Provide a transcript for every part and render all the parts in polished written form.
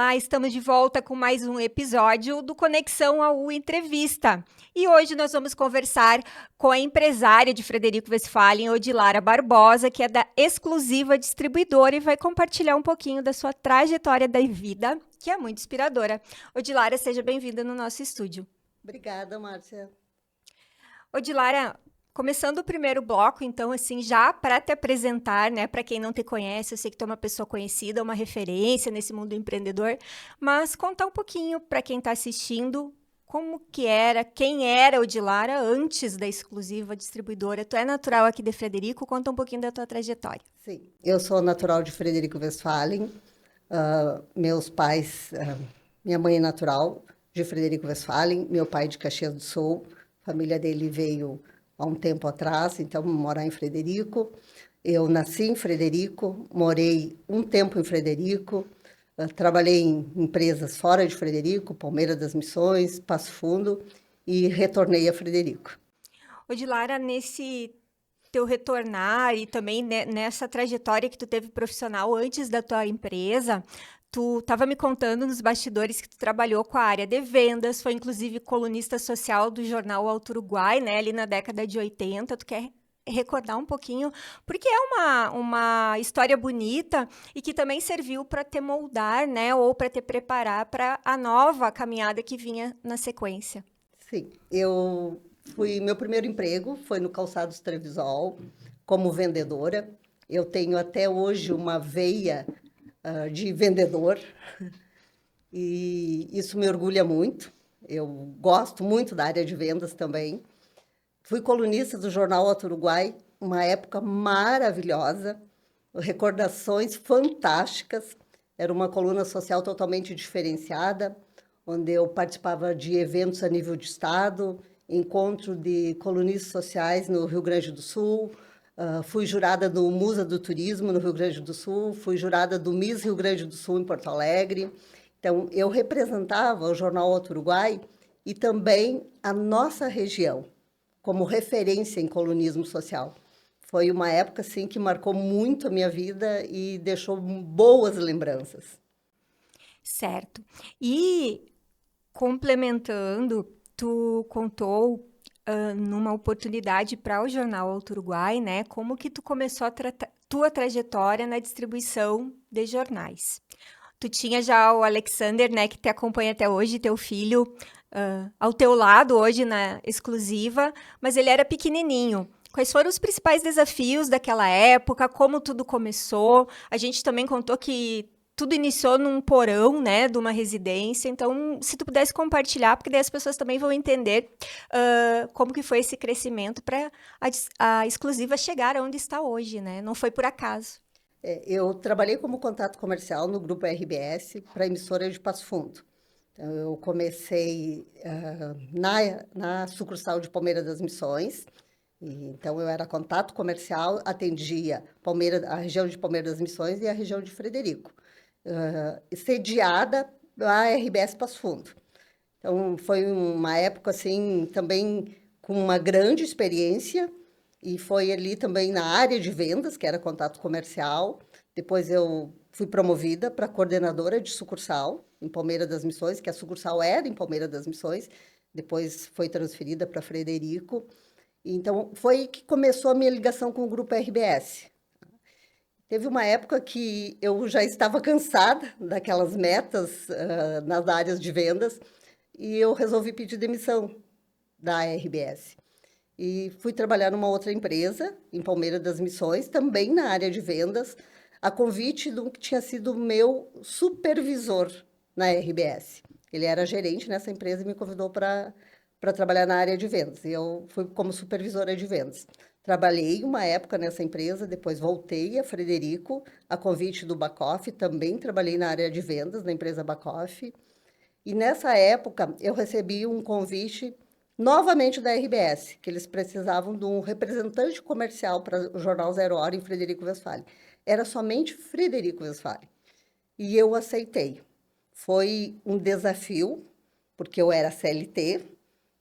Olá, estamos de volta com mais um episódio do Conexão AU Entrevista. E hoje nós vamos conversar com a empresária de Frederico Westphalen, Odilara Barbosa, que é da Exclusiva Distribuidora e vai compartilhar um pouquinho da sua trajetória da vida, que é muito inspiradora. Odilara, seja bem-vinda no nosso estúdio. Obrigada, Márcia. Odilara, começando o primeiro bloco, então, assim, já para te apresentar, né, para quem não te conhece, eu sei que tu é uma pessoa conhecida, uma referência nesse mundo empreendedor, mas contar um pouquinho para quem está assistindo como que era, quem era Odilara antes da Exclusiva Distribuidora. Tu é natural aqui de Frederico, conta um pouquinho da tua trajetória. Sim, eu sou natural de Frederico Westphalen. Meus pais, minha mãe é natural de Frederico Westphalen, meu pai de Caxias do Sul. A família dele veio há um tempo atrás, então morar em Frederico. Eu nasci em Frederico, morei um tempo em Frederico, trabalhei em empresas fora de Frederico, Palmeira das Missões, Passo Fundo, e retornei a Frederico. Odilara, nesse teu retornar e também nessa trajetória que tu teve profissional antes da tua empresa, tu estava me contando nos bastidores que tu trabalhou com a área de vendas, foi inclusive colunista social do jornal Alto Uruguai, né, ali na década de 80. Tu quer recordar um pouquinho, porque é uma história bonita e que também serviu para te moldar, né, ou para te preparar para a nova caminhada que vinha na sequência. Sim, meu primeiro emprego foi no Calçados Trevisol, como vendedora. Eu tenho até hoje uma veia de vendedor e isso me orgulha muito. Eu gosto muito da área de vendas também. Fui colunista do jornal Alto Uruguai, uma época maravilhosa, recordações fantásticas. Era uma coluna social totalmente diferenciada, onde eu participava de eventos a nível de estado, encontro de colunistas sociais no Rio Grande do Sul, fui jurada do Musa do Turismo no Rio Grande do Sul, fui jurada do Miss Rio Grande do Sul em Porto Alegre. Então, eu representava o Jornal Alto Uruguai e também a nossa região como referência em colunismo social. Foi uma época assim que marcou muito a minha vida e deixou boas lembranças. Certo. E complementando, tu contou numa oportunidade para o Jornal Alto Uruguai, né? Como que tu começou a tua trajetória na distribuição de jornais. Tu tinha já o Alexander, né, que te acompanha até hoje, teu filho, ao teu lado hoje na exclusiva, mas ele era pequenininho. Quais foram os principais desafios daquela época? Como tudo começou? A gente também contou que tudo iniciou num porão, né, de uma residência. Então, se tu pudesse compartilhar, porque daí as pessoas também vão entender como que foi esse crescimento para a exclusiva chegar onde está hoje, né? Não foi por acaso. Eu trabalhei como contato comercial no Grupo RBS para a emissora de Passo Fundo. Então, eu comecei na sucursal de Palmeira das Missões. Então, eu era contato comercial, atendia a região de Palmeira das Missões e a região de Frederico, sediada a RBS Passo Fundo. Então, foi uma época, assim, também com uma grande experiência, e foi ali também na área de vendas, que era contato comercial. Depois eu fui promovida para coordenadora de sucursal em Palmeira das Missões, que a sucursal era em Palmeira das Missões, depois foi transferida para Frederico. Então, foi que começou a minha ligação com o Grupo RBS. Teve uma época que eu já estava cansada daquelas metas nas áreas de vendas e eu resolvi pedir demissão da RBS. E fui trabalhar numa outra empresa, em Palmeira das Missões, também na área de vendas, a convite do que tinha sido meu supervisor na RBS. Ele era gerente nessa empresa e me convidou para trabalhar na área de vendas. E eu fui como supervisora de vendas. Trabalhei uma época nessa empresa, depois voltei a Frederico, a convite do Bacoff, também trabalhei na área de vendas, na empresa Bacoff. E nessa época eu recebi um convite novamente da RBS, que eles precisavam de um representante comercial para o Jornal Zero Hora em Frederico Westphalen. Era somente Frederico Westphalen. E eu aceitei. Foi um desafio, porque eu era CLT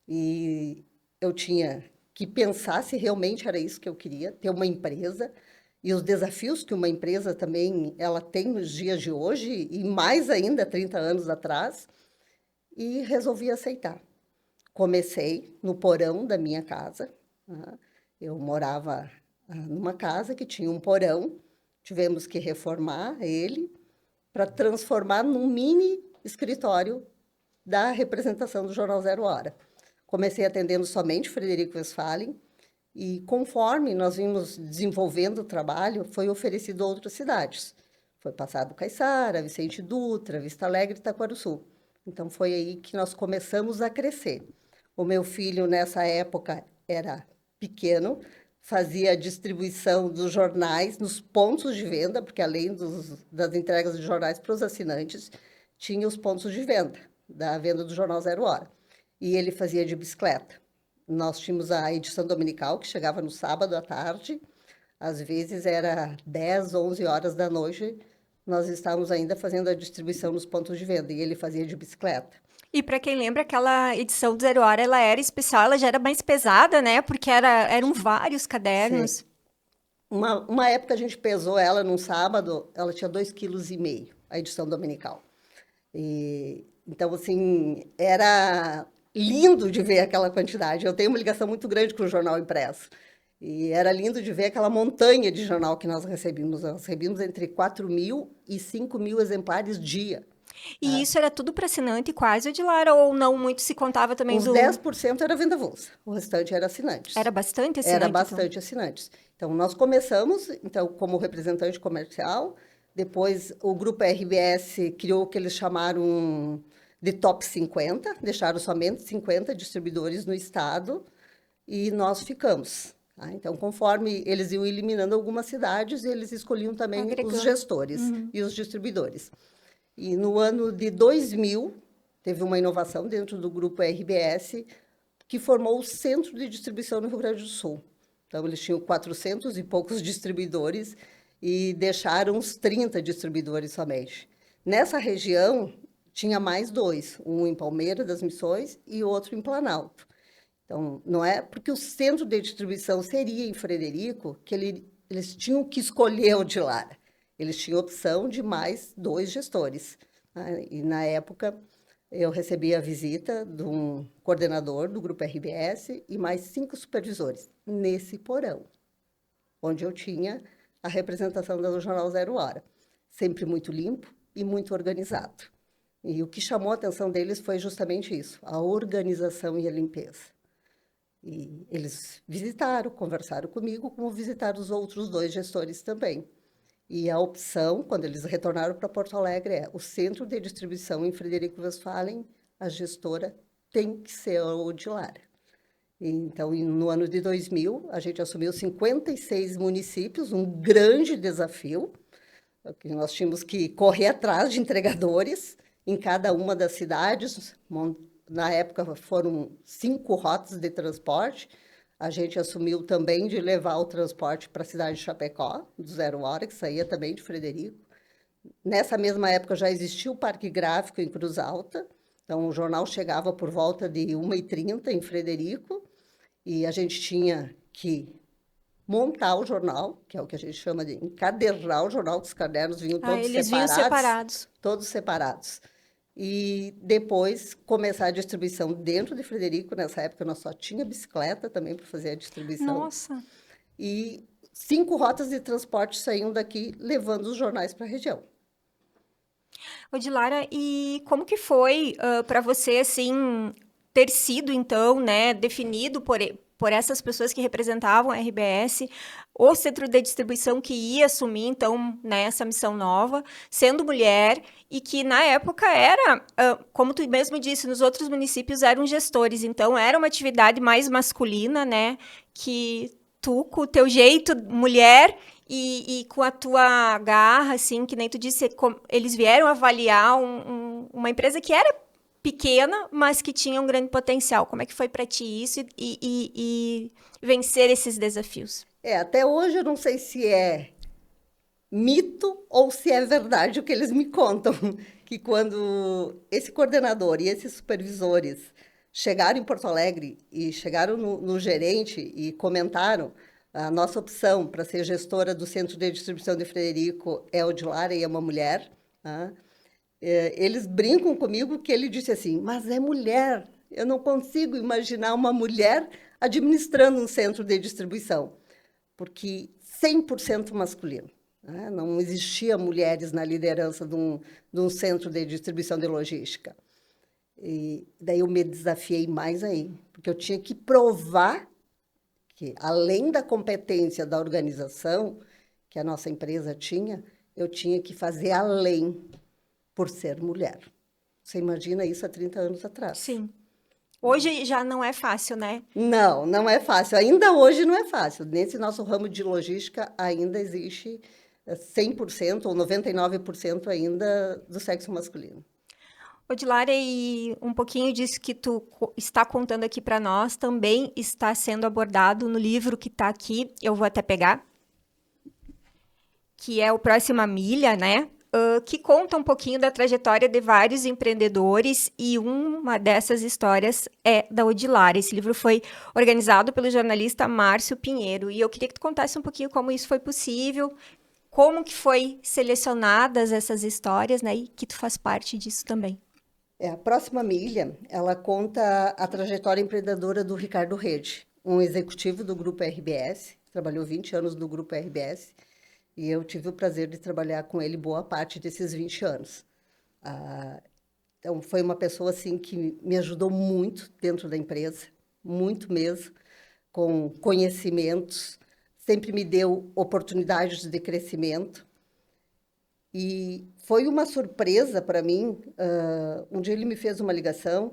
e eu tinha que pensar se realmente era isso que eu queria, ter uma empresa. e os desafios que uma empresa também ela tem nos dias de hoje, e mais ainda 30 anos atrás, e resolvi aceitar. Comecei no porão da minha casa. Né? Eu morava numa casa que tinha um porão, tivemos que reformar ele para transformar num mini escritório da representação do Jornal Zero Hora. Comecei atendendo somente Frederico Westphalen e, conforme nós vimos desenvolvendo o trabalho, foi oferecido a outras cidades. Foi passado Caiçara, Vicente Dutra, Vista Alegre e Itaquaruçu. Então, foi aí que nós começamos a crescer. O meu filho, nessa época, era pequeno, fazia a distribuição dos jornais nos pontos de venda, porque além das entregas de jornais para os assinantes, tinha os pontos de venda, da venda do Jornal Zero Hora. E ele fazia de bicicleta. Nós tínhamos a edição dominical, que chegava no sábado à tarde, às vezes era 10, 11 horas da noite, nós estávamos ainda fazendo a distribuição nos pontos de venda, e ele fazia de bicicleta. E para quem lembra, aquela edição do Zero Hora, ela era especial, ela já era mais pesada, né? Porque eram vários cadernos. Sim. Uma época a gente pesou ela num sábado, ela tinha 2,5 kg, a edição dominical. Então, assim, era lindo de ver aquela quantidade. Eu tenho uma ligação muito grande com o jornal impresso. E era lindo de ver aquela montanha de jornal que nós recebíamos. Nós recebíamos entre 4.000 e 5.000 exemplares dia. E isso era tudo para assinante quase, Odilara, ou não muito se contava também Uns 10% era venda avulsa, o restante era assinantes. Era bastante assinante? Era bastante assinantes. Então, nós começamos como representante comercial, depois o grupo RBS criou o que eles chamaram de top 50, deixaram somente 50 distribuidores no estado, e nós ficamos. Tá? Então, conforme eles iam eliminando algumas cidades, eles escolhiam também os gestores e os distribuidores. E no ano de 2000, teve uma inovação dentro do grupo RBS, que formou o Centro de Distribuição no Rio Grande do Sul. Então, eles tinham 400 e poucos distribuidores e deixaram uns 30 distribuidores somente. Nessa região, tinha mais 2, um em Palmeira das Missões e outro em Planalto. Então, não é porque o centro de distribuição seria em Frederico que eles tinham que escolher o de Lara. Eles tinham opção de mais 2 gestores. Né? E, na época, eu recebi a visita de um coordenador do Grupo RBS e mais 5 supervisores, nesse porão, onde eu tinha a representação do Jornal Zero Hora. Sempre muito limpo e muito organizado. E o que chamou a atenção deles foi justamente isso, a organização e a limpeza. E eles visitaram, conversaram comigo, como visitaram os outros 2 gestores também. E a opção, quando eles retornaram para Porto Alegre, é o centro de distribuição em Frederico Westphalen, a gestora tem que ser a Odilara. Então, no ano de 2000, a gente assumiu 56 municípios, um grande desafio, que nós tínhamos que correr atrás de entregadores em cada uma das cidades. Na época, foram 5 rotas de transporte. A gente assumiu também de levar o transporte para a cidade de Chapecó, do Zero Hora, que saía também de Frederico. Nessa mesma época já existia o Parque Gráfico em Cruz Alta, então o jornal chegava por volta de 1h30 em Frederico, e a gente tinha que montar o jornal, que é o que a gente chama de encadernar o jornal, que os cadernos vinham todos eles separados. Vinham separados. Todos separados. E depois começar a distribuição dentro de Frederico. Nessa época nós só tinha bicicleta também para fazer a distribuição. Nossa! E 5 rotas de transporte saíam daqui levando os jornais para a região. Odilara, e como que foi para você, assim, ter sido, então, né, definido por essas pessoas que representavam a RBS, o centro de distribuição que ia assumir, então, né, essa missão nova, sendo mulher, e que na época era, como tu mesmo disse, nos outros municípios eram gestores, então era uma atividade mais masculina, né, que tu, com o teu jeito, mulher, e com a tua garra, assim, que nem tu disse, eles vieram avaliar uma empresa que era pequena, mas que tinha um grande potencial. Como é que foi para ti isso e vencer esses desafios? Até hoje eu não sei se é mito ou se é verdade o que eles me contam, que quando esse coordenador e esses supervisores chegaram em Porto Alegre e chegaram no gerente e comentaram A nossa opção para ser gestora do Centro de Distribuição de Frederico é o Dilara e é uma mulher. Tá? Eles brincam comigo que ele disse assim, mas é mulher, eu não consigo imaginar uma mulher administrando um centro de distribuição, porque 100% masculino. Né? Não existia mulheres na liderança de um centro de distribuição de logística. E daí eu me desafiei mais aí, porque eu tinha que provar que, além da competência da organização que a nossa empresa tinha, eu tinha que fazer além por ser mulher. Você imagina isso há 30 anos atrás? Sim. Hoje já não é fácil, né? Não, não é fácil. Ainda hoje não é fácil. Nesse nosso ramo de logística ainda existe 100% ou 99% ainda do sexo masculino. Odilara, e um pouquinho disso que tu está contando aqui para nós também está sendo abordado no livro que está aqui, eu vou até pegar, que é o Próxima Milha, né? Que conta um pouquinho da trajetória de vários empreendedores e uma dessas histórias é da Odilara. Esse livro foi organizado pelo jornalista Márcio Pinheiro e eu queria que tu contasse um pouquinho como isso foi possível, como que foi selecionadas essas histórias, né? E que tu faz parte disso também. A Próxima Milha, ela conta a trajetória empreendedora do Ricardo Rede, um executivo do Grupo RBS, trabalhou 20 anos no Grupo RBS, e eu tive o prazer de trabalhar com ele boa parte desses 20 anos. Então, foi uma pessoa assim, que me ajudou muito dentro da empresa, muito mesmo, com conhecimentos, sempre me deu oportunidades de crescimento. E foi uma surpresa para mim, um dia ele me fez uma ligação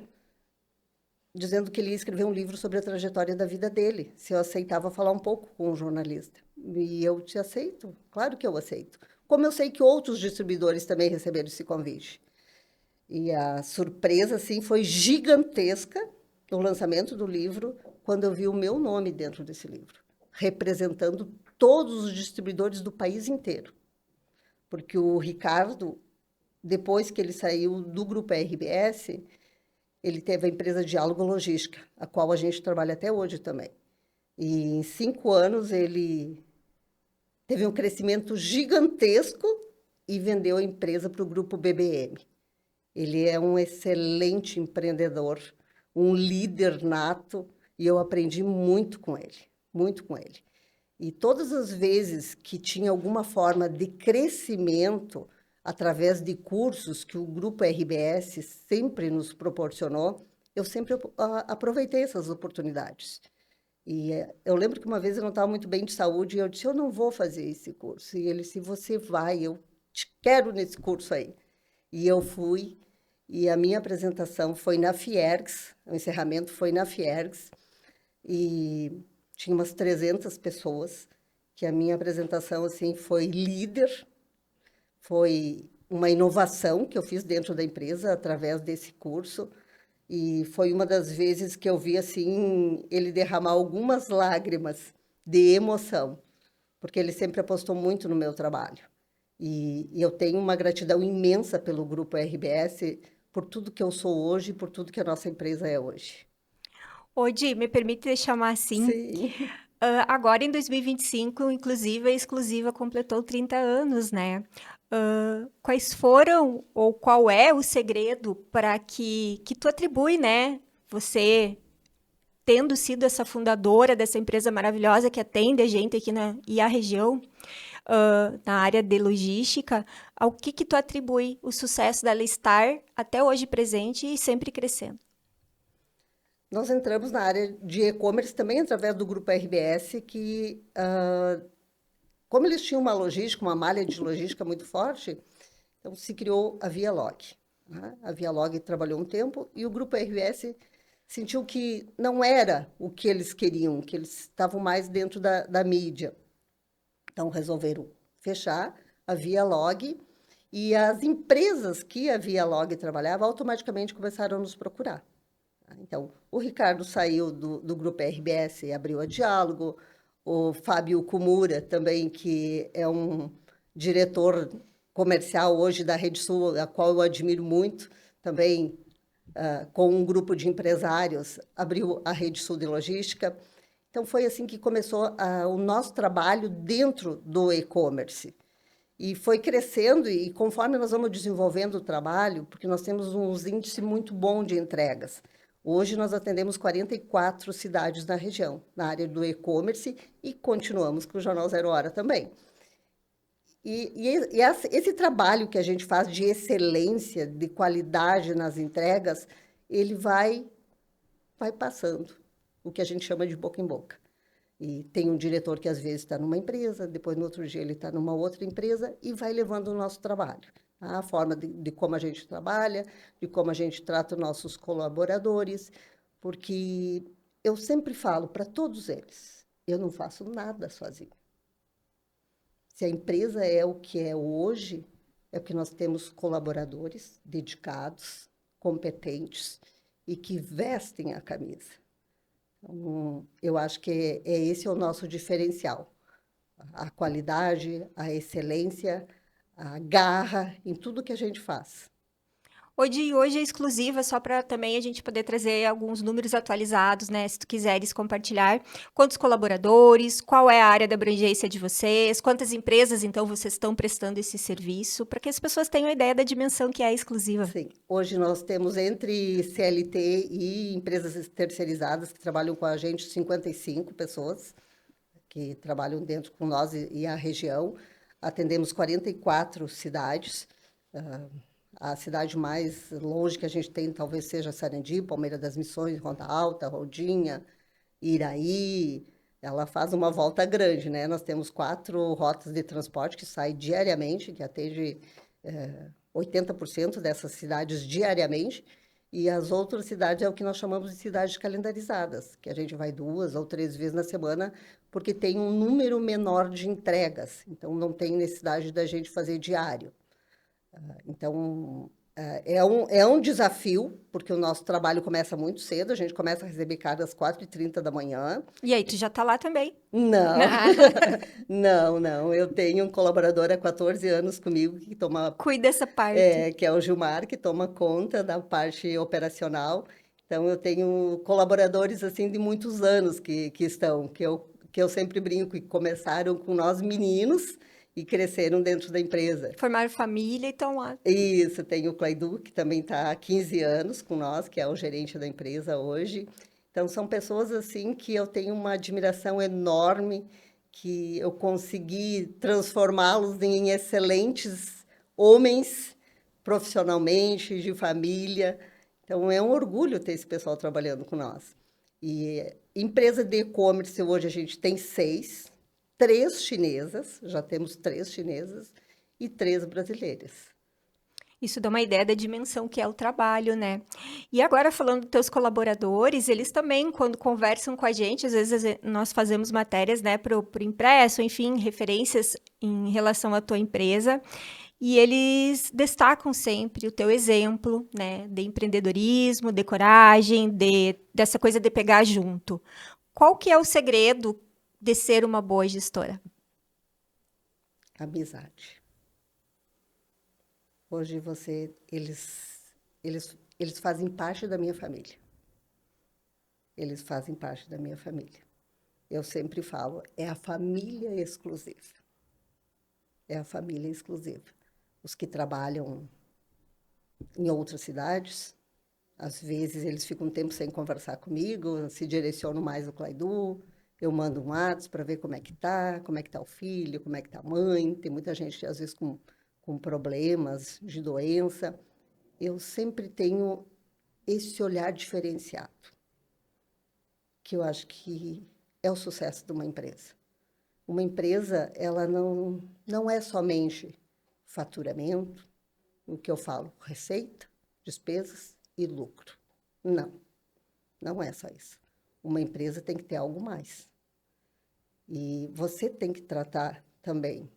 dizendo que ele ia escrever um livro sobre a trajetória da vida dele, se eu aceitava falar um pouco com um jornalista. E eu te aceito, claro que eu aceito. Como eu sei que outros distribuidores também receberam esse convite. E a surpresa, assim, foi gigantesca no lançamento do livro, quando eu vi o meu nome dentro desse livro, representando todos os distribuidores do país inteiro. Porque o Ricardo, depois que ele saiu do Grupo RBS, ele teve a empresa Diálogo Logística, a qual a gente trabalha até hoje também. E em 5 anos ele teve um crescimento gigantesco e vendeu a empresa para o Grupo BBM. Ele é um excelente empreendedor, um líder nato, e eu aprendi muito com ele, muito com ele. E todas as vezes que tinha alguma forma de crescimento através de cursos que o Grupo RBS sempre nos proporcionou, eu sempre aproveitei essas oportunidades. E eu lembro que uma vez eu não estava muito bem de saúde e eu disse, eu não vou fazer esse curso. E ele disse, você vai, eu te quero nesse curso aí. E eu fui, e a minha apresentação foi na Fiergs, o encerramento foi na Fiergs, e tinha umas 300 pessoas, que a minha apresentação, assim, foi líder, foi uma inovação que eu fiz dentro da empresa através desse curso, e foi uma das vezes que eu vi, assim, ele derramar algumas lágrimas de emoção, porque ele sempre apostou muito no meu trabalho. E eu tenho uma gratidão imensa pelo Grupo RBS, por tudo que eu sou hoje e por tudo que a nossa empresa é hoje. Odi, me permite te chamar assim? Sim. Agora, em 2025, inclusive, a Exclusiva completou 30 anos, né? Quais foram ou qual é o segredo para que tu atribui, né? Você, tendo sido essa fundadora dessa empresa maravilhosa que atende a gente aqui e a região, na área de logística, ao que tu atribui o sucesso dela estar até hoje presente e sempre crescendo? Nós entramos na área de e-commerce também através do Grupo RBS, que, como eles tinham uma logística, uma malha de logística muito forte, então se criou a Vialog. Né? A Vialog trabalhou um tempo e o Grupo RBS sentiu que não era o que eles queriam, que eles estavam mais dentro da mídia. Então resolveram fechar a Vialog e as empresas que a Vialog trabalhava automaticamente começaram a nos procurar. Então, o Ricardo saiu do Grupo RBS e abriu a Diálogo, o Fábio Kumura também, que é um diretor comercial hoje da Rede Sul, a qual eu admiro muito, também com um grupo de empresários, abriu a Rede Sul de Logística. Então, foi assim que começou o nosso trabalho dentro do e-commerce. E foi crescendo, e conforme nós vamos desenvolvendo o trabalho, porque nós temos uns índices muito bom de entregas. Hoje nós atendemos 44 cidades na região, na área do e-commerce, e continuamos com o Jornal Zero Hora também. Esse trabalho que a gente faz de excelência, de qualidade nas entregas, ele vai passando, o que a gente chama de boca em boca. E tem um diretor que às vezes está numa empresa, depois no outro dia ele está numa outra empresa e vai levando o nosso trabalho. Tá? A forma de como a gente trabalha, de como a gente trata os nossos colaboradores, porque eu sempre falo para todos eles, eu não faço nada sozinho. Se a empresa é o que é hoje, é porque nós temos colaboradores dedicados, competentes e que vestem a camisa. Então, eu acho que esse é o nosso diferencial. A qualidade, a excelência, a garra em tudo que a gente faz. Hoje é exclusiva, só para também a gente poder trazer alguns números atualizados, né? Se tu quiseres compartilhar. Quantos colaboradores? Qual é a área da abrangência de vocês? Quantas empresas, então, vocês estão prestando esse serviço? Para que as pessoas tenham ideia da dimensão que é exclusiva. Sim. Hoje nós temos entre CLT e empresas terceirizadas que trabalham com a gente 55 pessoas que trabalham dentro com nós e a região. Atendemos 44 cidades. A cidade mais longe que a gente tem talvez seja Sarandi, Palmeira das Missões, Ronda Alta, Rodinha, Iraí. Ela faz uma volta grande, né? Nós temos 4 rotas de transporte que saem diariamente, que atende 80% dessas cidades diariamente. E as outras cidades é o que nós chamamos de cidades calendarizadas, que a gente vai 2 ou 3 vezes na semana, porque tem um número menor de entregas. Então, não tem necessidade da gente fazer diário. Então, é um desafio, porque o nosso trabalho começa muito cedo, a gente começa a receber cartas às 4h30 da manhã. E aí, tu já tá lá também? Não, não. Eu tenho um colaborador há 14 anos comigo que Cuida dessa parte. que é o Gilmar, que toma conta da parte operacional. Então, eu tenho colaboradores assim de muitos anos que eu sempre brinco, que começaram com nós meninos e cresceram dentro da empresa. Formaram família e estão lá. Isso, tem o Claidu, que também está há 15 anos com nós, que é o gerente da empresa hoje. Então, são pessoas assim que eu tenho uma admiração enorme, que eu consegui transformá-los em excelentes homens profissionalmente, de família. Então, é um orgulho ter esse pessoal trabalhando com nós. E empresa de e-commerce, hoje a gente tem 6, 3 chinesas, já temos 3 chinesas e 3 brasileiras. Isso dá uma ideia da dimensão que é o trabalho, né? E agora, falando dos teus colaboradores, eles também, quando conversam com a gente, às vezes nós fazemos matérias, né, pro impresso, enfim, referências em relação à tua empresa, e eles destacam sempre o teu exemplo, né, de empreendedorismo, de coragem, dessa coisa de pegar junto. Qual que é o segredo de ser uma boa gestora? Amizade. Hoje eles fazem parte da minha família. Eles fazem parte da minha família. Eu sempre falo, é a família exclusiva. É a família exclusiva. Os que trabalham em outras cidades, às vezes eles ficam um tempo sem conversar comigo, se direcionam mais ao Claidu, eu mando um WhatsApp para ver como é que tá o filho, como é que tá a mãe. Tem muita gente que às vezes com problemas de doença. Eu sempre tenho esse olhar diferenciado, que eu acho que é o sucesso de uma empresa. Uma empresa, ela não é somente faturamento, o que eu falo, receita, despesas e lucro. Não é só isso. Uma empresa tem que ter algo mais. E você tem que tratar também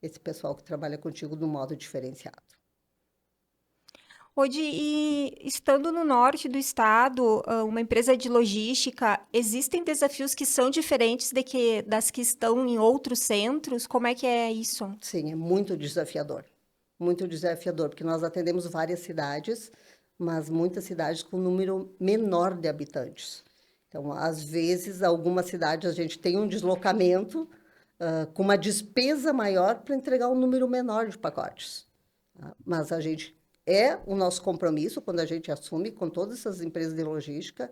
esse pessoal que trabalha contigo de um modo diferenciado. Hoje, e estando no norte do estado, uma empresa de logística, existem desafios que são diferentes das que estão em outros centros? Como é que é isso? Sim, é muito desafiador. Muito desafiador, porque nós atendemos várias cidades, mas muitas cidades com um número menor de habitantes. Então, às vezes, algumas cidades a gente tem um deslocamento com uma despesa maior para entregar um número menor de pacotes. Tá? Mas o nosso compromisso, quando a gente assume com todas essas empresas de logística,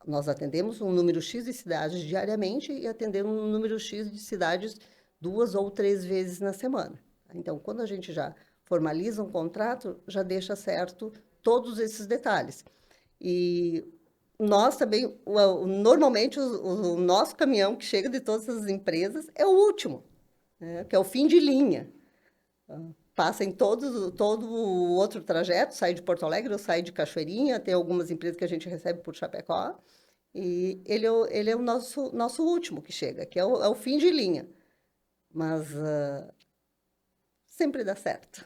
nós atendemos um número X de cidades diariamente e atendemos um número X de cidades 2 ou 3 vezes na semana. Então, quando a gente já formaliza um contrato, já deixa certo todos esses detalhes. E nós também, normalmente, o nosso caminhão que chega de todas as empresas é o último, né? Que é o fim de linha. Passa em todo o outro trajeto, sai de Porto Alegre ou sai de Cachoeirinha, tem algumas empresas que a gente recebe por Chapecó, e ele é o nosso último que chega, que é o fim de linha. Mas sempre dá certo.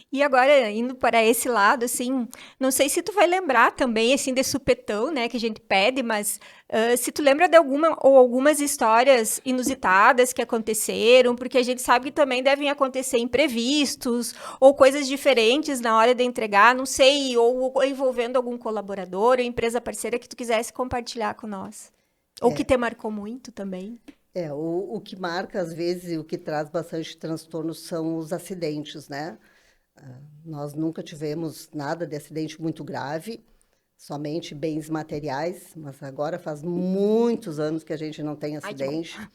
E agora, indo para esse lado, assim, não sei se tu vai lembrar também, assim, de supetão, né, que a gente pede, mas se tu lembra de alguma ou algumas histórias inusitadas que aconteceram, porque a gente sabe que também devem acontecer imprevistos ou coisas diferentes na hora de entregar, não sei, ou envolvendo algum colaborador ou empresa parceira que tu quisesse compartilhar com nós. Ou que É, te marcou muito também. o que marca, às vezes, e o que traz bastante transtorno são os acidentes, né? Nós nunca tivemos nada de acidente muito grave, somente bens materiais, mas agora faz muitos anos que a gente não tem Ai, que bom. acidente.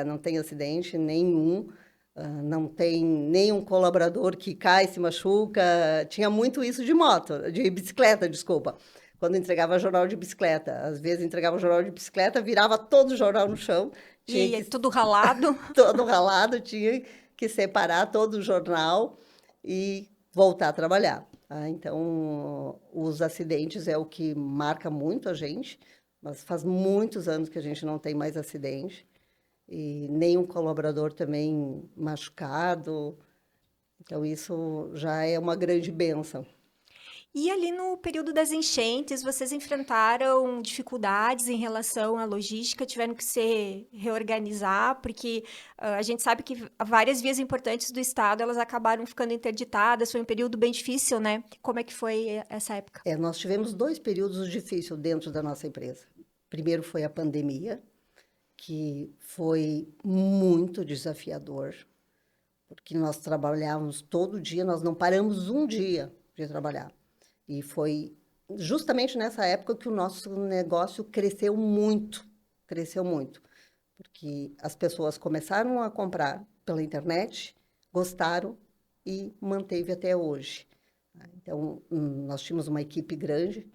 Não tem acidente nenhum. Não tem nenhum colaborador que cai, se machuca. Tinha muito isso de moto, de bicicleta, desculpa. Quando entregava jornal de bicicleta. Às vezes entregava o jornal de bicicleta, virava todo o jornal no chão, tinha E que tudo ralado. todo ralado, tinha que separar todo o jornal e voltar a trabalhar. Tá? Então, os acidentes é o que marca muito a gente, mas faz muitos anos que a gente não tem mais acidente e nenhum colaborador também machucado. Então, isso já é uma grande bênção. E ali no período das enchentes, vocês enfrentaram dificuldades em relação à logística, tiveram que se reorganizar, porque a gente sabe que várias vias importantes do estado elas acabaram ficando interditadas, foi um período bem difícil, né? Como é que foi essa época? Nós tivemos 2 períodos difíceis dentro da nossa empresa. Primeiro foi a pandemia, que foi muito desafiador, porque nós trabalhávamos todo dia, nós não paramos um dia de trabalhar. E foi justamente nessa época que o nosso negócio cresceu muito, porque as pessoas começaram a comprar pela internet, gostaram e manteve até hoje. Então, nós tínhamos uma equipe grande,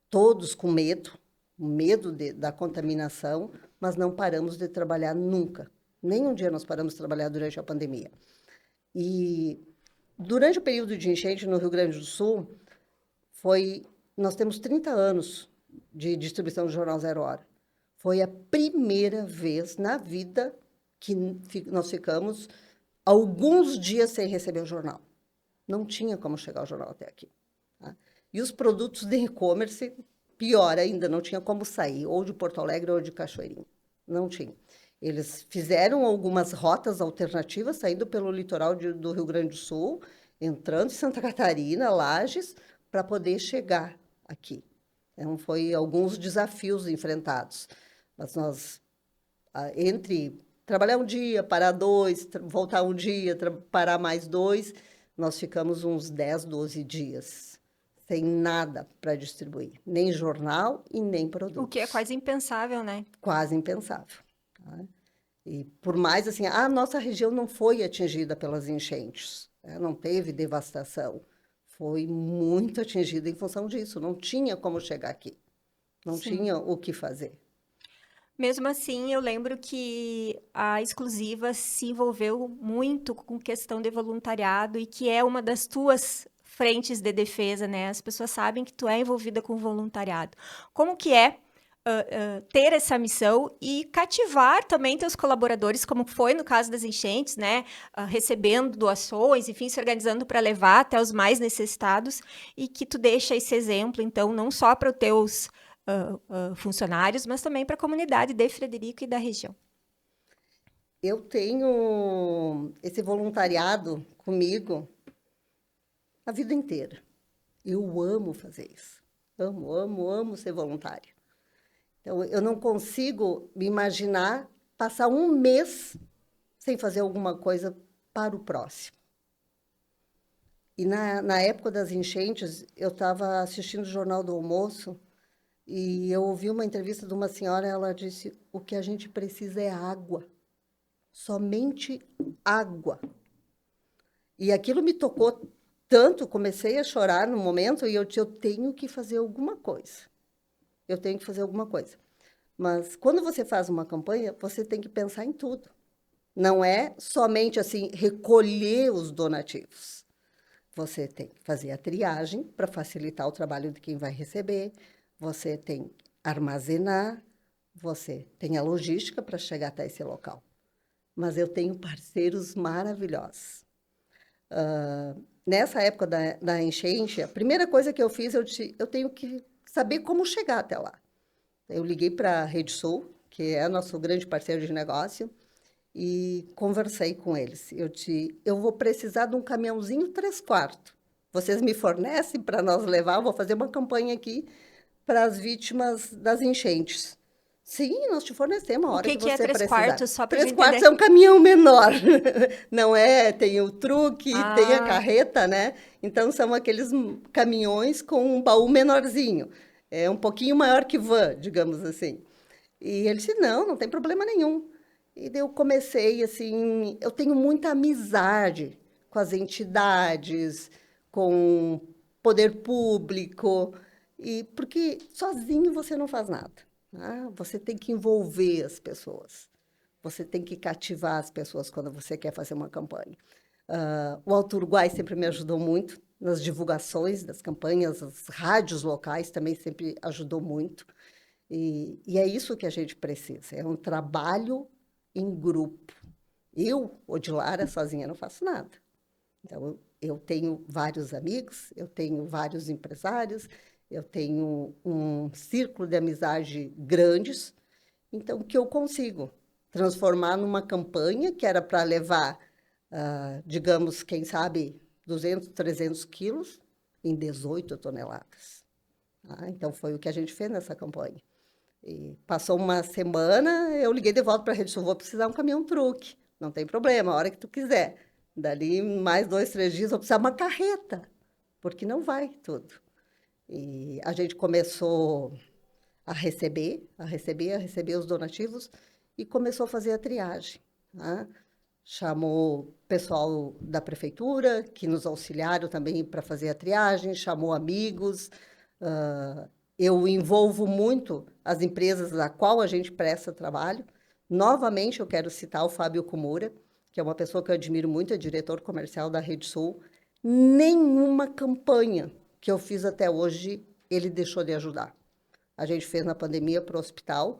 todos com medo da contaminação, mas não paramos de trabalhar nunca. Nem um dia nós paramos de trabalhar durante a pandemia. E durante o período de enchente no Rio Grande do Sul, nós temos 30 anos de distribuição do Jornal Zero Hora. Foi a primeira vez na vida que nós ficamos alguns dias sem receber o jornal. Não tinha como chegar o jornal até aqui. Tá? E os produtos de e-commerce, pior ainda, não tinha como sair, ou de Porto Alegre ou de Cachoeirinha. Não tinha. Eles fizeram algumas rotas alternativas, saindo pelo litoral do Rio Grande do Sul, entrando em Santa Catarina, Lages, para poder chegar aqui. Então, foi alguns desafios enfrentados. Mas nós, entre trabalhar um dia, parar 2, voltar um dia, parar mais 2, nós ficamos uns 10, 12 dias sem nada para distribuir, nem jornal e nem O que é produtos. quase impensável, né? Quase impensável. Tá? E por mais assim, a nossa região não foi atingida pelas enchentes, né? Não teve devastação. Foi muito atingida em função disso. Não tinha como chegar aqui. Não Sim. tinha o que fazer. Mesmo assim, eu lembro que a Exclusiva se envolveu muito com questão de voluntariado e que é uma das tuas frentes de defesa, né? As pessoas sabem que tu é envolvida com voluntariado. Como que é ter essa missão e cativar também teus colaboradores, como foi no caso das enchentes, né? Recebendo doações, enfim, se organizando para levar até os mais necessitados e que tu deixa esse exemplo, então, não só para os teus funcionários, mas também para a comunidade de Frederico e da região. Eu tenho esse voluntariado comigo a vida inteira. Eu amo fazer isso. Amo, amo, amo ser voluntária. Então, eu não consigo me imaginar passar um mês sem fazer alguma coisa para o próximo. E na época das enchentes, eu estava assistindo o Jornal do Almoço e eu ouvi uma entrevista de uma senhora, ela disse, o que a gente precisa é água, somente água. E aquilo me tocou tanto, comecei a chorar no momento e eu disse, eu tenho que fazer alguma coisa. Eu tenho que fazer alguma coisa. Mas quando você faz uma campanha, você tem que pensar em tudo. Não é somente assim recolher os donativos. Você tem que fazer a triagem para facilitar o trabalho de quem vai receber. Você tem que armazenar. Você tem a logística para chegar até esse local. Mas eu tenho parceiros maravilhosos. Nessa época da enchente, a primeira coisa que eu fiz, eu tenho que saber como chegar até lá. Eu liguei para a Rede Sul, que é nosso grande parceiro de negócio, e conversei com eles. Eu disse, eu vou precisar de um caminhãozinho 3/4. Vocês me fornecem para nós levar? Eu vou fazer uma campanha aqui para as vítimas das enchentes. Sim, nós te fornecemos a O hora que que que é você três precisar. quartos, só para 3/4 entender? é um caminhão menor, não é? Tem o truque, tem a Ah, carreta, né? Então, são aqueles caminhões com um baú menorzinho. É um pouquinho maior que van, digamos assim. E ele disse, não, não tem problema nenhum. E daí eu comecei, assim, eu tenho muita amizade com as entidades, com o poder público, e porque sozinho você não faz nada. Né? Você tem que envolver as pessoas, você tem que cativar as pessoas quando você quer fazer uma campanha. O Alto Uruguai sempre me ajudou muito nas divulgações das campanhas, as rádios locais também sempre ajudou muito. E é isso que a gente precisa, é um trabalho em grupo. Eu, Odilara, sozinha não faço nada. Então, eu tenho vários amigos, eu tenho vários empresários, eu tenho um círculo de amizade grandes, então, que eu consigo transformar numa campanha que era para levar, digamos, quem sabe, 200, 300 quilos em 18 toneladas. Tá? Então, foi o que a gente fez nessa campanha. E passou uma semana, eu liguei de volta para a Rede Sul, vou precisar um caminhão-truque. Não tem problema, a hora que tu quiser. Dali, mais 2, 3 dias, vou precisar uma carreta, porque não vai tudo. E a gente começou a receber os donativos e começou a fazer a triagem. Né? Chamou o pessoal da prefeitura, que nos auxiliaram também para fazer a triagem, chamou amigos. Eu envolvo muito as empresas a qual a gente presta trabalho. Novamente, eu quero citar o Fábio Kumura, que é uma pessoa que eu admiro muito, é diretor comercial da Rede Sul. Nenhuma campanha que eu fiz até hoje, ele deixou de ajudar. A gente fez na pandemia para o hospital.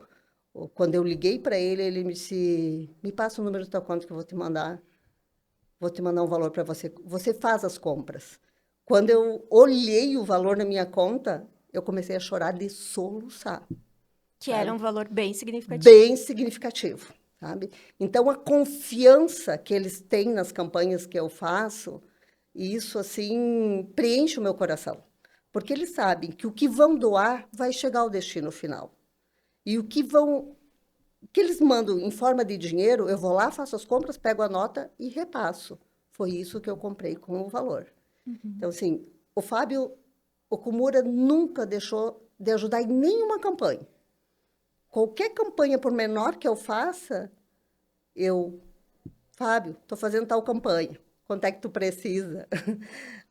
Quando eu liguei para ele, ele me disse, me passa o número da tua conta que eu vou te mandar um valor para você. Você faz as compras. Quando eu olhei o valor na minha conta, eu comecei a chorar de soluçar, que era sabe? um valor bem significativo. Bem significativo, sabe? Então, a confiança que eles têm nas campanhas que eu faço, isso, assim, preenche o meu coração. Porque eles sabem que o que vão doar vai chegar ao destino final. E o que eles mandam em forma de dinheiro, eu vou lá, faço as compras, pego a nota e repasso. Foi isso que eu comprei com o valor. Então, assim, o Fábio Okumura nunca deixou de ajudar em nenhuma campanha. Qualquer campanha, por menor que eu faça, Fábio, estou fazendo tal campanha, quanto é que tu precisa?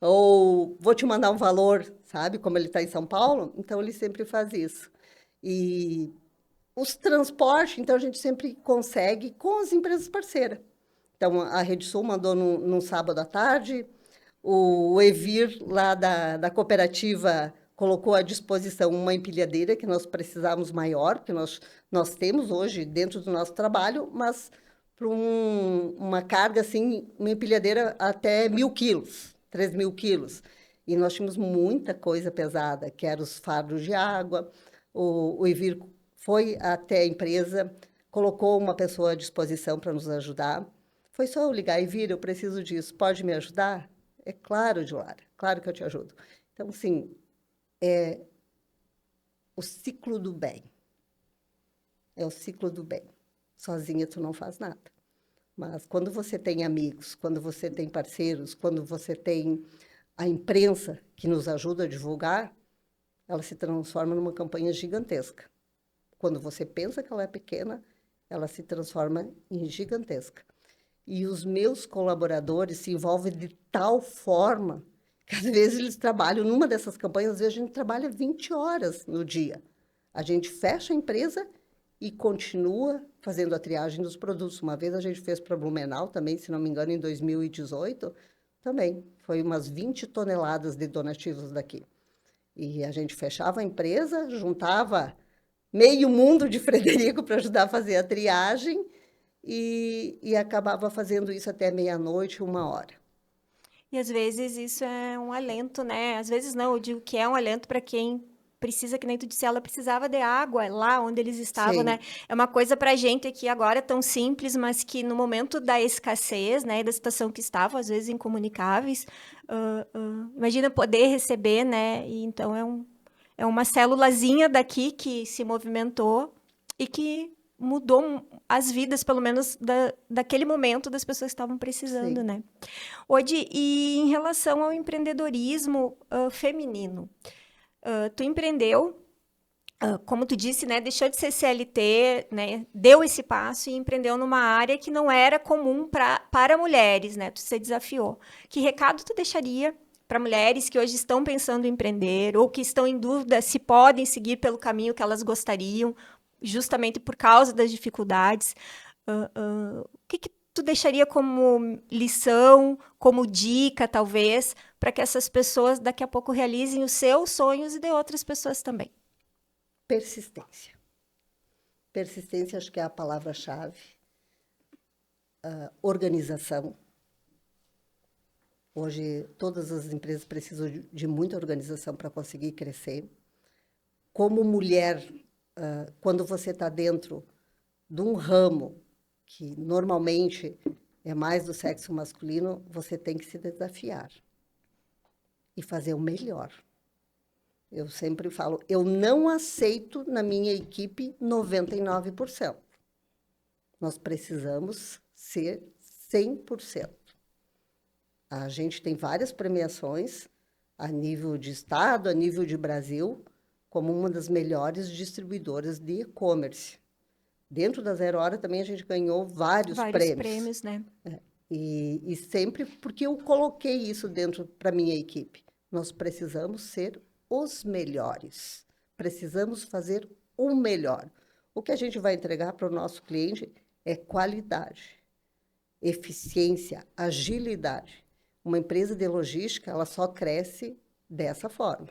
Ou vou te mandar um valor, sabe? Como ele está em São Paulo, então ele sempre faz isso. E os transportes, então a gente sempre consegue com as empresas parceiras. Então a Rede Sul mandou num sábado à tarde, o Evir, lá da cooperativa, colocou à disposição uma empilhadeira que nós precisávamos maior, que nós temos hoje dentro do nosso trabalho, mas para uma carga, assim, uma empilhadeira até 1.000 quilos, 3.000 quilos. E nós tínhamos muita coisa pesada, que eram os fardos de água. O Evir foi até a empresa, colocou uma pessoa à disposição para nos ajudar. Foi só eu ligar e vir, eu preciso disso, pode me ajudar? É claro, Dilara, claro que eu te ajudo. Então, assim, o ciclo do bem. é o ciclo do bem. Sozinha tu não faz nada. Mas quando você tem amigos, quando você tem parceiros, quando você tem a imprensa que nos ajuda a divulgar, ela se transforma numa campanha gigantesca. Quando você pensa que ela é pequena, ela se transforma em gigantesca. E os meus colaboradores se envolvem de tal forma que às vezes eles trabalham numa dessas campanhas, às vezes a gente trabalha 20 horas no dia. A gente fecha a empresa e continua fazendo a triagem dos produtos. Uma vez a gente fez para Blumenau também, se não me engano, em 2018, também. Foi umas 20 toneladas de donativos daqui. E a gente fechava a empresa, juntava meio mundo de Frederico para ajudar a fazer a triagem e acabava fazendo isso até meia-noite, 1 hora. E às vezes isso é um alento, né? Às vezes não, eu digo que é um alento para quem precisa, que nem tu disse, ela precisava de água lá onde eles estavam, né? Sim, É uma coisa pra gente aqui agora tão simples, mas que no momento da escassez, né, da situação que estavam, às vezes incomunicáveis, imagina poder receber, né? E então é uma célulazinha daqui que se movimentou e que mudou as vidas, pelo menos daquele momento, das pessoas que estavam precisando, sim. né? Odi, e em relação ao empreendedorismo feminino, tu empreendeu, como tu disse, né, deixou de ser CLT, né, deu esse passo e empreendeu numa área que não era comum para mulheres, né? Tu se desafiou. Que recado tu deixaria para mulheres que hoje estão pensando em empreender ou que estão em dúvida se podem seguir pelo caminho que elas gostariam, justamente por causa das dificuldades? O que tu deixaria como lição, como dica, talvez, para que essas pessoas daqui a pouco realizem os seus sonhos e de outras pessoas também? Persistência. Persistência, acho que é a palavra-chave. Organização. Hoje, todas as empresas precisam de muita organização para conseguir crescer. Como mulher, quando você está dentro de um ramo que normalmente é mais do sexo masculino, você tem que se desafiar e fazer o melhor. Eu sempre falo, eu não aceito na minha equipe 99%. Nós precisamos ser 100%. A gente tem várias premiações a nível de estado, a nível de Brasil, como uma das melhores distribuidoras de e-commerce. Dentro da Zero Hora também a gente ganhou vários Vários prêmios. prêmios, né? E sempre porque eu coloquei isso dentro para minha equipe. Nós precisamos ser os melhores. Precisamos fazer o melhor. O que a gente vai entregar para o nosso cliente é qualidade, eficiência, agilidade. Uma empresa de logística, ela só cresce dessa forma.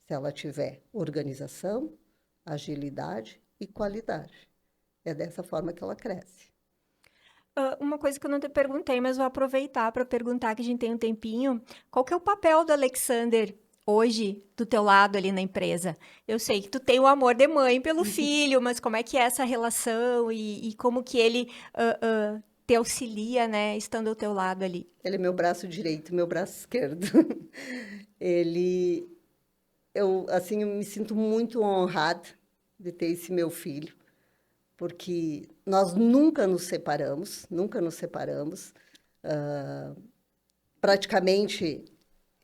Se ela tiver organização, agilidade e qualidade. É dessa forma que ela cresce. Uma coisa que eu não te perguntei, mas vou aproveitar para perguntar que a gente tem um tempinho. Qual que é o papel do Alexander hoje do teu lado ali na empresa? Eu sei que tu tem o amor de mãe pelo filho, mas como é que é essa relação e como que ele te auxilia, né, estando ao teu lado ali? Ele é meu braço direito, meu braço esquerdo. Ele, assim, eu me sinto muito honrada de ter esse meu filho, porque nós nunca nos separamos, nunca nos separamos. Praticamente,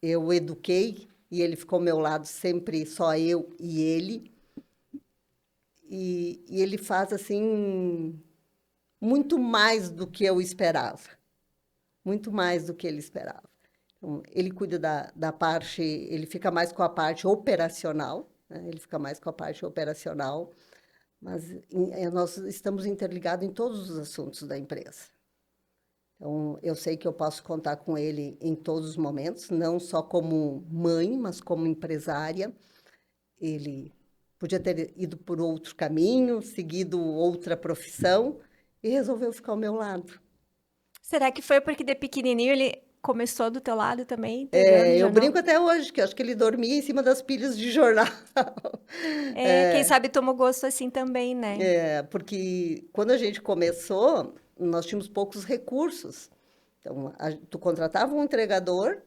eu o eduquei e ele ficou ao meu lado sempre, só eu e ele. E ele faz, assim, muito mais do que eu esperava. Muito mais do que ele esperava. Então, ele cuida da parte, ele fica mais com a parte operacional, né? Ele fica mais com a parte operacional, mas nós estamos interligados em todos os assuntos da empresa. Então, eu sei que eu posso contar com ele em todos os momentos, não só como mãe, mas como empresária. Ele podia ter ido por outro caminho, seguido outra profissão, e resolveu ficar ao meu lado. Será que foi porque de pequenininho ele começou do teu lado também, pegando Eu jornal? brinco até hoje, que acho que ele dormia em cima das pilhas de jornal. É, quem sabe tomou gosto assim também, né? Porque quando a gente começou, nós tínhamos poucos recursos. Então, tu contratava um entregador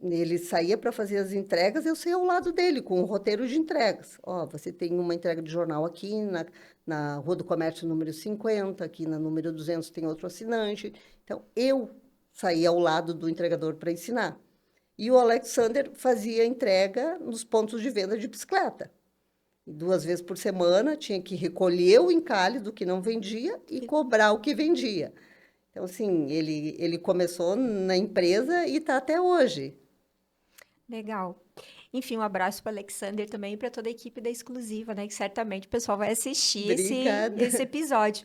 Ele saía para fazer as entregas, eu saía ao lado dele, com o roteiro de entregas. Ó, você tem uma entrega de jornal aqui na Rua do Comércio número 50, aqui na número 200 tem outro assinante. Então, eu saía ao lado do entregador para ensinar. E o Alexander fazia entrega nos pontos de venda de bicicleta. 2 vezes por semana, tinha que recolher o encalhe do que não vendia e cobrar o que vendia. Então, assim, ele começou na empresa e está até hoje. Legal. Enfim, um abraço para o Alexander também e para toda a equipe da Exclusiva, né? Que certamente o pessoal vai assistir Obrigada. esse episódio.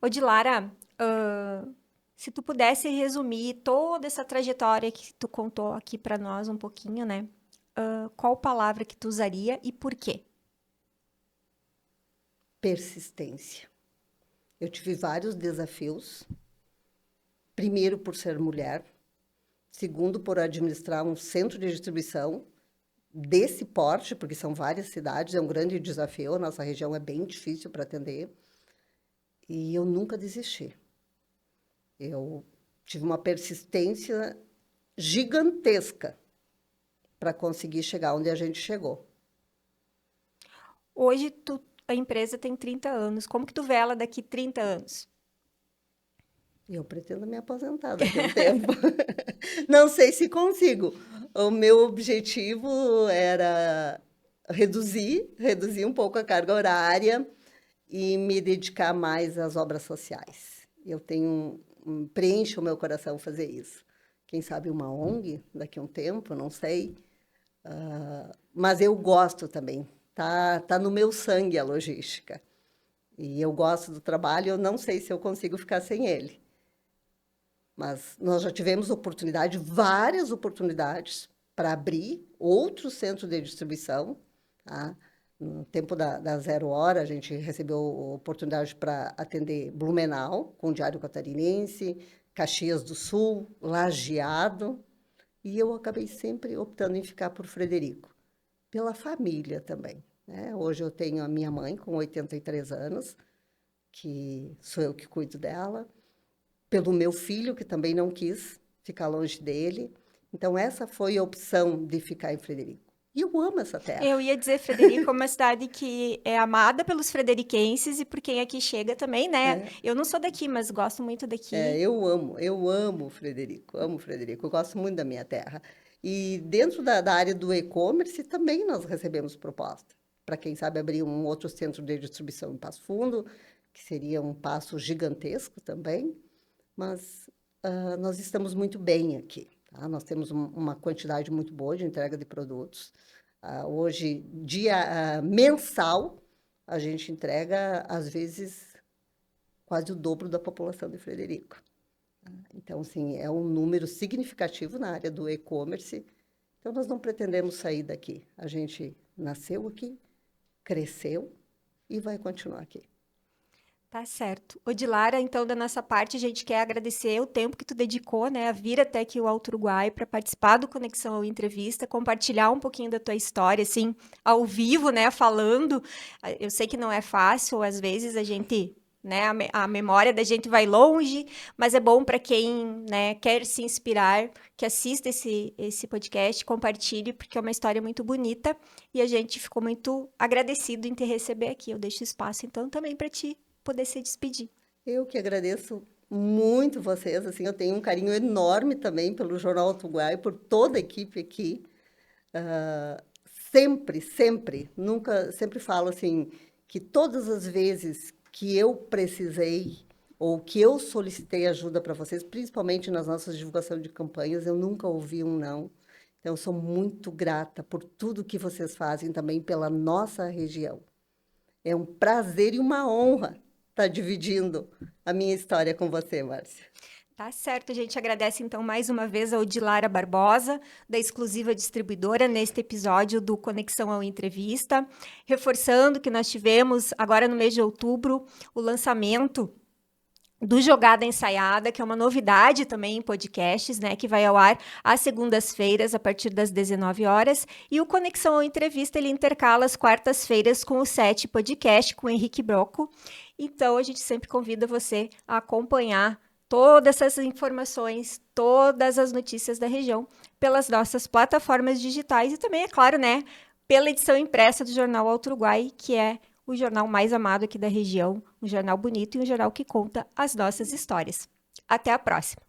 Ô, Dilara, se tu pudesse resumir toda essa trajetória que tu contou aqui para nós um pouquinho, né? Qual palavra que tu usaria e por quê? Persistência. Eu tive vários desafios. Primeiro, por ser mulher. Segundo, por administrar um centro de distribuição desse porte, porque são várias cidades, é um grande desafio, a nossa região é bem difícil para atender. E eu nunca desisti. Eu tive uma persistência gigantesca para conseguir chegar onde a gente chegou. Hoje, a empresa tem 30 anos. Como que tu vê ela daqui 30 anos? Eu pretendo me aposentar daqui a um tempo. Não sei se consigo. O meu objetivo era reduzir um pouco a carga horária e me dedicar mais às obras sociais. Eu preenche o meu coração fazer isso. Quem sabe uma ONG daqui a um tempo, não sei. Mas eu gosto também. Tá no meu sangue a logística. E eu gosto do trabalho, eu não sei se eu consigo ficar sem ele. Mas nós já tivemos várias oportunidades, para abrir outro centro de distribuição. Tá? No tempo da 0 hora, a gente recebeu oportunidade para atender Blumenau, com o Diário Catarinense, Caxias do Sul, Lajeado. E eu acabei sempre optando em ficar por Frederico, pela família também. Né? Hoje eu tenho a minha mãe, com 83 anos, que sou eu que cuido dela, pelo meu filho, que também não quis ficar longe dele. Então, essa foi a opção de ficar em Frederico. E eu amo essa terra. Eu ia dizer, Frederico é uma cidade que é amada pelos frederiquenses e por quem aqui chega também, né? Eu não sou daqui, mas gosto muito daqui. Eu amo Frederico, Eu gosto muito da minha terra. E dentro da área do e-commerce também nós recebemos proposta. Para quem sabe abrir um outro centro de distribuição em Passo Fundo, que seria um passo gigantesco também. Mas nós estamos muito bem aqui. Tá? Nós temos uma quantidade muito boa de entrega de produtos. Hoje, mensal, a gente entrega, às vezes, quase o dobro da população de Frederico. Então, assim, é um número significativo na área do e-commerce. Então, nós não pretendemos sair daqui. A gente nasceu aqui, cresceu e vai continuar aqui. Tá certo. Ô, Dilara, então, da nossa parte, a gente quer agradecer o tempo que tu dedicou, né, a vir até aqui ao Alto Uruguai para participar do Conexão ao Entrevista, compartilhar um pouquinho da tua história, assim, ao vivo, né, falando. Eu sei que não é fácil, às vezes a gente, né, a memória da gente vai longe, mas é bom para quem, né, quer se inspirar, que assista esse podcast, compartilhe, porque é uma história muito bonita e a gente ficou muito agradecido em te receber aqui. Eu deixo espaço, então, também para ti poder se despedir. Eu que agradeço muito vocês, assim, eu tenho um carinho enorme também pelo Jornal Alto Uruguai, por toda a equipe aqui. Sempre falo assim, que todas as vezes que eu precisei ou que eu solicitei ajuda para vocês, principalmente nas nossas divulgações de campanhas, eu nunca ouvi um não. Então, eu sou muito grata por tudo que vocês fazem também pela nossa região. É um prazer e uma honra estar dividindo a minha história com você, Márcia. Tá certo, a gente agradece então mais uma vez ao Dilara Barbosa, da Exclusiva Distribuidora, neste episódio do Conexão ao Entrevista, reforçando que nós tivemos agora no mês de outubro o lançamento do Jogada Ensaiada, que é uma novidade também em podcasts, né, que vai ao ar às segundas-feiras, a partir das 19 horas, e o Conexão ao Entrevista, ele intercala as quartas-feiras com o 7 podcast, com o Henrique Broco. Então, a gente sempre convida você a acompanhar todas essas informações, todas as notícias da região pelas nossas plataformas digitais e também, é claro, né, pela edição impressa do Jornal Alto Uruguai, que é o jornal mais amado aqui da região, um jornal bonito e um jornal que conta as nossas histórias. Até a próxima!